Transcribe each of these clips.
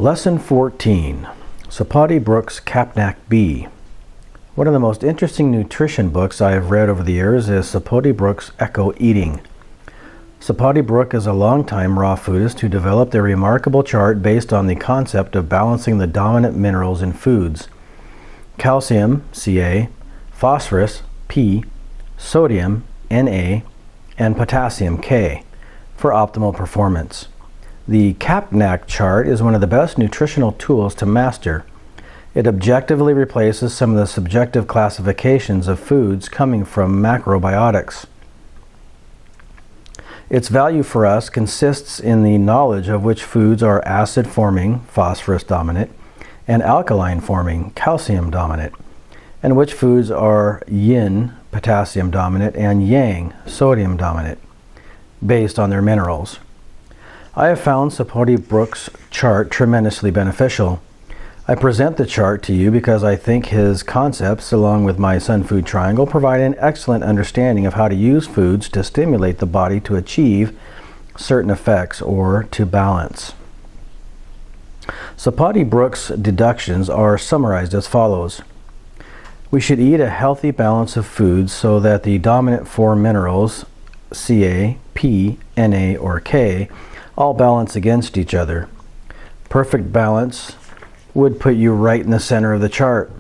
Lesson 14, Sapoty Brook's Capnac Bee. One of the most interesting nutrition books I have read over the years is Sapoty Brook's Eco Eating. Sapoty Brook is a longtime raw foodist who developed a remarkable chart based on the concept of balancing the dominant minerals in foods: calcium, Ca, phosphorus, P, sodium, Na, and potassium, K, for optimal performance. The Capnac chart is one of the best nutritional tools to master. It objectively replaces some of the subjective classifications of foods coming from macrobiotics. Its value for us consists in the knowledge of which foods are acid-forming, phosphorus dominant, and alkaline-forming, calcium dominant, and which foods are yin, potassium dominant, and yang, sodium dominant, based on their minerals. I have found Sapoty Brook's chart tremendously beneficial. I present the chart to you because I think his concepts, along with my Sunfood Triangle, provide an excellent understanding of how to use foods to stimulate the body to achieve certain effects or to balance. Sapoty Brook's deductions are summarized as follows. We should eat a healthy balance of foods so that the dominant four minerals, Ca, P, Na, or K, all balance against each other. Perfect balance would put you right in the center of the chart.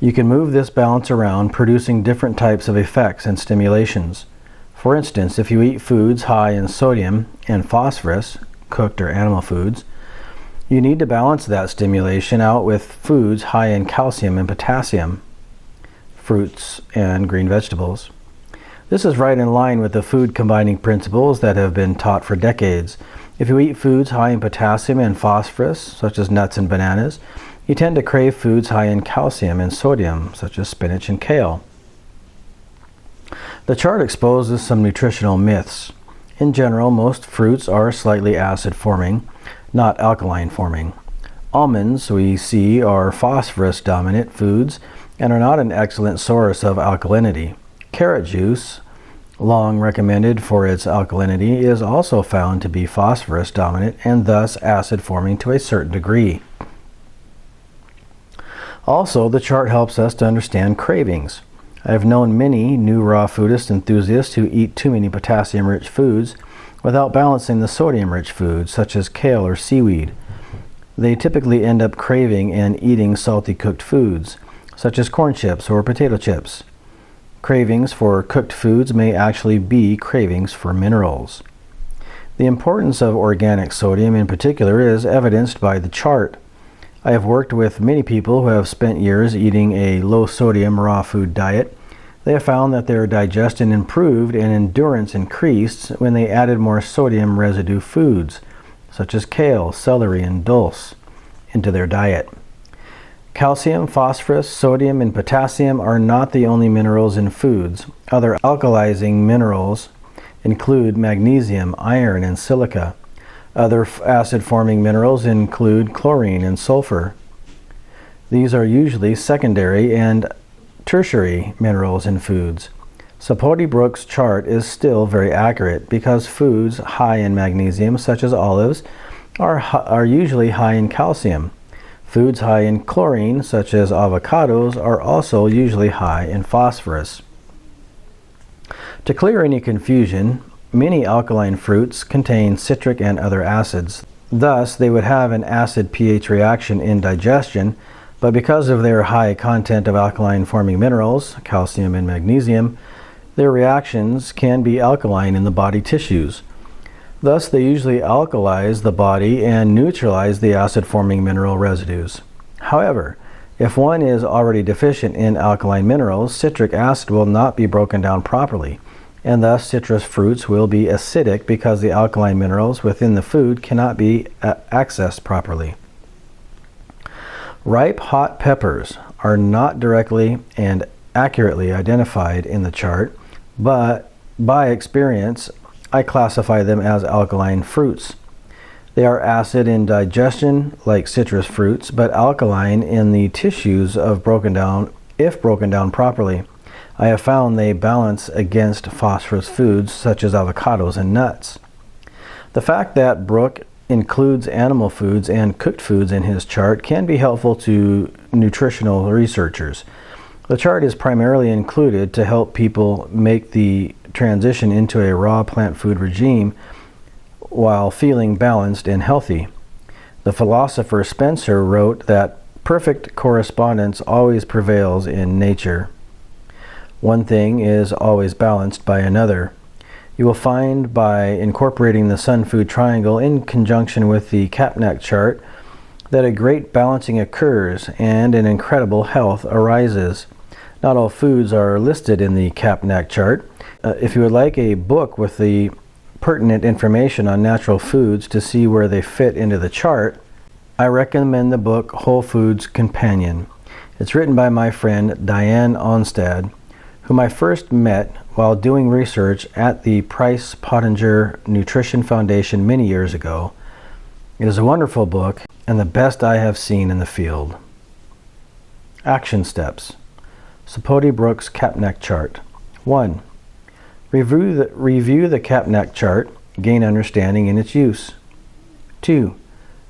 You can move this balance around, producing different types of effects and stimulations. For instance, if you eat foods high in sodium and phosphorus, cooked or animal foods, you need to balance that stimulation out with foods high in calcium and potassium, fruits and green vegetables. This is right in line with the food combining principles that have been taught for decades. If you eat foods high in potassium and phosphorus, such as nuts and bananas, you tend to crave foods high in calcium and sodium, such as spinach and kale. The chart exposes some nutritional myths. In general, most fruits are slightly acid-forming, not alkaline-forming. Almonds, we see, are phosphorus-dominant foods and are not an excellent source of alkalinity. Carrot juice, long recommended for its alkalinity, is also found to be phosphorus dominant and thus acid forming to a certain degree. Also, the chart helps us to understand cravings. I have known many new raw foodist enthusiasts who eat too many potassium-rich foods without balancing the sodium-rich foods, such as kale or seaweed. They typically end up craving and eating salty cooked foods, such as corn chips or potato chips. Cravings for cooked foods may actually be cravings for minerals. The importance of organic sodium in particular is evidenced by the chart. I have worked with many people who have spent years eating a low-sodium raw food diet. They have found that their digestion improved and endurance increased when they added more sodium residue foods, such as kale, celery, and dulse, into their diet. Calcium, phosphorus, sodium, and potassium are not the only minerals in foods. Other alkalizing minerals include magnesium, iron, and silica. Other acid-forming minerals include chlorine and sulfur. These are usually secondary and tertiary minerals in foods. Sapoty Brook's chart is still very accurate because foods high in magnesium, such as olives, are usually high in calcium. Foods high in chlorine, such as avocados, are also usually high in phosphorus. To clear any confusion, many alkaline fruits contain citric and other acids. Thus, they would have an acid pH reaction in digestion, but because of their high content of alkaline-forming minerals, calcium and magnesium, their reactions can be alkaline in the body tissues. Thus, they usually alkalize the body and neutralize the acid-forming mineral residues. However, if one is already deficient in alkaline minerals, citric acid will not be broken down properly, and thus citrus fruits will be acidic because the alkaline minerals within the food cannot be accessed properly. Ripe hot peppers are not directly and accurately identified in the chart, but by experience, I classify them as alkaline fruits. They are acid in digestion, like citrus fruits, but alkaline in the tissues if broken down properly. I have found they balance against phosphorus foods such as avocados and nuts. The fact that Brook includes animal foods and cooked foods in his chart can be helpful to nutritional researchers. The chart is primarily included to help people make the transition into a raw plant food regime while feeling balanced and healthy. The philosopher Spencer wrote that perfect correspondence always prevails in nature. One thing is always balanced by another. You will find by incorporating the Sun Food Triangle in conjunction with the Kapnak chart that a great balancing occurs and an incredible health arises. Not all foods are listed in the Kapnak chart. If you would like a book with the pertinent information on natural foods to see where they fit into the chart, I recommend the book Whole Foods Companion. It's written by my friend Diane Onstad, whom I first met while doing research at the Price Pottinger Nutrition Foundation many years ago. It is a wonderful book and the best I have seen in the field. Action steps. Sapoty Brook's Kapnak chart. 1. Review the Kapnak chart, gain understanding in its use. 2.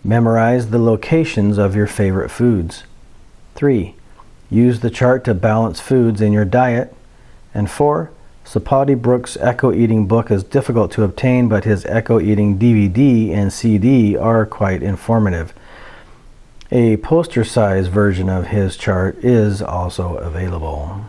Memorize the locations of your favorite foods. 3. Use the chart to balance foods in your diet. And 4. Sapoty Brook's Eco Eating book is difficult to obtain, but his Eco Eating DVD and CD are quite informative. A poster-size version of his chart is also available.